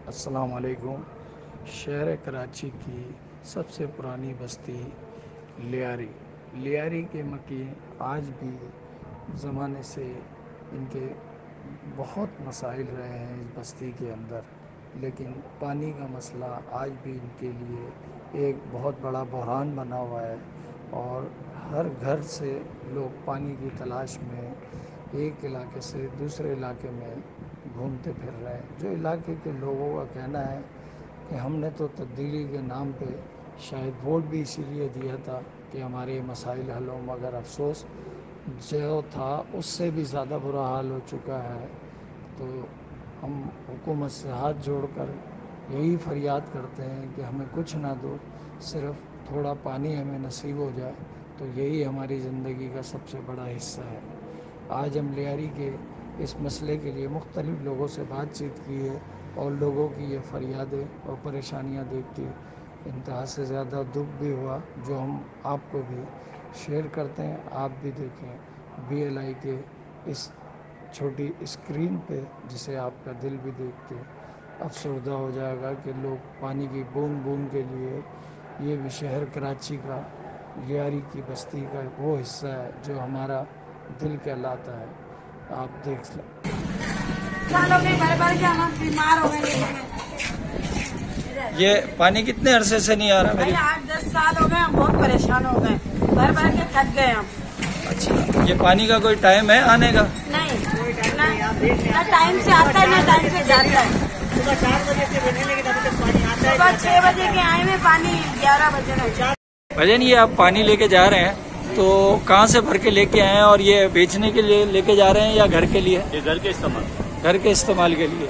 अस्सलाम वालेकुम। शहर कराची की सबसे पुरानी बस्ती लियारी के मकीन आज भी ज़माने से इनके बहुत मसाइल रहे हैं इस बस्ती के अंदर, लेकिन पानी का मसला आज भी इनके लिए एक बहुत बड़ा बहरान बना हुआ है और हर घर से लोग पानी की तलाश में एक इलाके से दूसरे इलाके में घूमते फिर रहे हैं। जो इलाके के लोगों का कहना है कि हमने तो तब्दीली के नाम पे शायद वोट भी इसीलिए दिया था कि हमारे मसाइल हल हों, मगर अफसोस जो था उससे भी ज़्यादा बुरा हाल हो चुका है। तो हम हुकूमत से हाथ जोड़कर यही फरियाद करते हैं कि हमें कुछ ना दो, सिर्फ़ थोड़ा पानी हमें नसीब हो जाए, तो यही हमारी ज़िंदगी का सबसे बड़ा हिस्सा है। आज हम लियारी के इस मसले के लिए मुख्तलिफ़ लोगों से बातचीत की है और लोगों की ये फरियादें और परेशानियां देख के इंतहा से ज़्यादा दुख भी हुआ, जो हम आपको भी शेयर करते हैं। आप भी देखें BLI के इस छोटी स्क्रीन पे, जिसे आपका दिल भी देख के अफसरदा हो जाएगा कि लोग पानी की बूंद बूंद के लिए, ये भी शहर कराची का लियारी की बस्ती का वो हिस्सा है जो हमारा दिल कहलाता है। आप देख लें। बीमार हो गए। ये पानी कितने अरसे से नहीं आ रहा? मेरे 8-10 साल हो गए, हम बहुत परेशान हो गए, भर भर के थक गए हम। अच्छा, ये पानी का कोई टाइम है आने का? नहीं, ना टाइम से आता है ना टाइम से जाता है। सुबह 4 बजे से लेने के तब तक पानी आता है। सुबह 6 बजे के आए में पानी 11 बजे में। भजन, ये आप पानी लेके जा रहे हैं तो कहाँ से भर के लेके आए हैं और ये बेचने के लिए लेके जा रहे हैं या घर के लिए? ये घर के इस्तेमाल के लिए।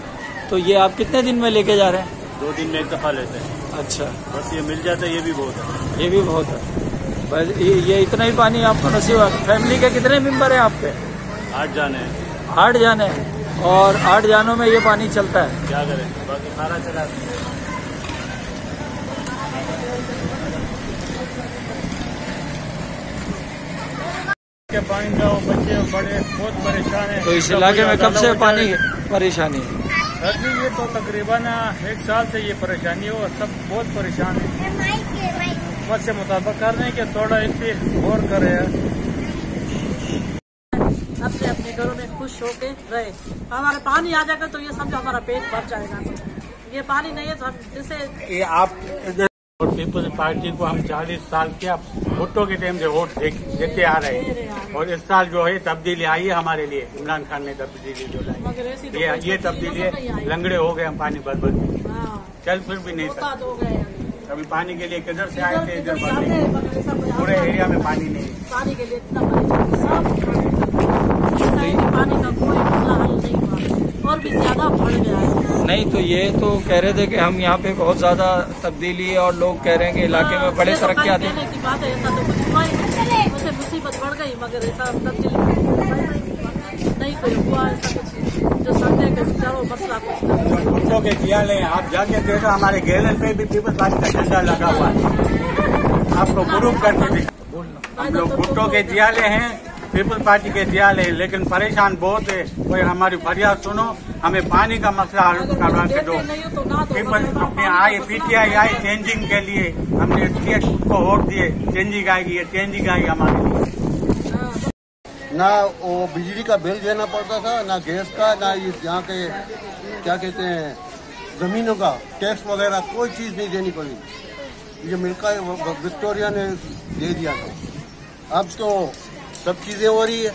तो ये आप कितने दिन में लेके जा रहे हैं? 2 दिन में एक दफा लेते हैं। अच्छा, बस ये मिल जाता है, ये भी बहुत है। ये भी बहुत है। बस ये इतना ही पानी आपको नसीब है। फैमिली के कितने मेंबर हैं आपके? 8 जाने हैं। 8 जाने हैं और 8 जानों में ये पानी चलता है। क्या करें, बाकी सारा चला। के पानी का बच्चे बड़े बहुत परेशान है। तो इस इलाके में कब से पानी परेशानी है? सर जी, ये तो तकरीबन 1 साल से ये परेशानी हो, सब बहुत परेशान है। मत से मुताबिक कर रहे हैं कि थोड़ा इस पे गौर करे। अपने अपने घरों में खुश होके रहे। हमारा पानी आ जाएगा तो ये समझो हमारा पेट भर जाएगा। ये पानी नहीं है तो हम जैसे आप पीपल्स पार्टी को हम 40 साल के भुट्टो के टाइम से वोट देते आ रहे हैं और इस साल जो है तब्दीली आई है हमारे लिए। इमरान खान ने तब्दीली जो लाई, ये तब्दीली है। लंगड़े हो गए हम पानी भर भर, चल फिर भी नहीं सकते। अभी पानी के लिए किधर से आए थे, इधर पूरे एरिया में पानी नहीं है। पानी के लिए इतना पानी का कोई मसला हल नहीं हुआ और भी ज्यादा बढ़ गया है। नहीं, तो ये तो कह रहे थे कि हम यहाँ पे बहुत ज्यादा तब्दीली है और लोग कह रहे हैं कि इलाके में बड़े तरक्की आती है। की बात है, ऐसा तो कुछ हुआ ही नहीं। उसे मुसीबत बढ़ गई, मगर ऐसा तब्दीली नहीं कोई हुआ। ऐसा कुछ जो समझे कि चलो मसला कुछ भुट्टो के जियाले आप जाके देखो, हमारे गैलन पे भी पीपल्स पार्टी का झंडा लगा हुआ है। आपको प्रूफ करके थे। हम लोग भुट्टो के जियाले हैं, पीपल्स पार्टी के जियाले हैं, लेकिन परेशान बहुत है। कोई हमारी फरियाद सुनो, हमें पानी का मसला हल करवा के दो। पीपल्स अपने आए, PTI आई चेंजिंग के लिए, हमने इसलिए उसको वोट दिए। चेंजिंग आएगी, ये चेंजिंग आएगी हमारे लिए। ना वो बिजली का बिल देना पड़ता था, ना गैस का, ना यहाँ के क्या कहते हैं जमीनों का टैक्स वगैरह, कोई चीज नहीं देनी पड़ी। ये मिलका विक्टोरिया ने दे दिया था। अब तो सब चीजें हो रही है।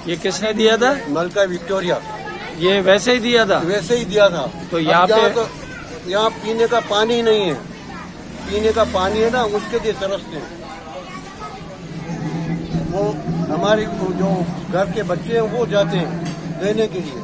ये किसने दिया था? मिल्का विक्टोरिया। ये वैसे ही दिया था? वैसे ही दिया था। तो यहाँ पे तो यहाँ पीने का पानी नहीं है। पीने का पानी है ना, उसके लिए तरसते हैं। वो हमारे जो घर के बच्चे हैं वो जाते हैं लेने के लिए।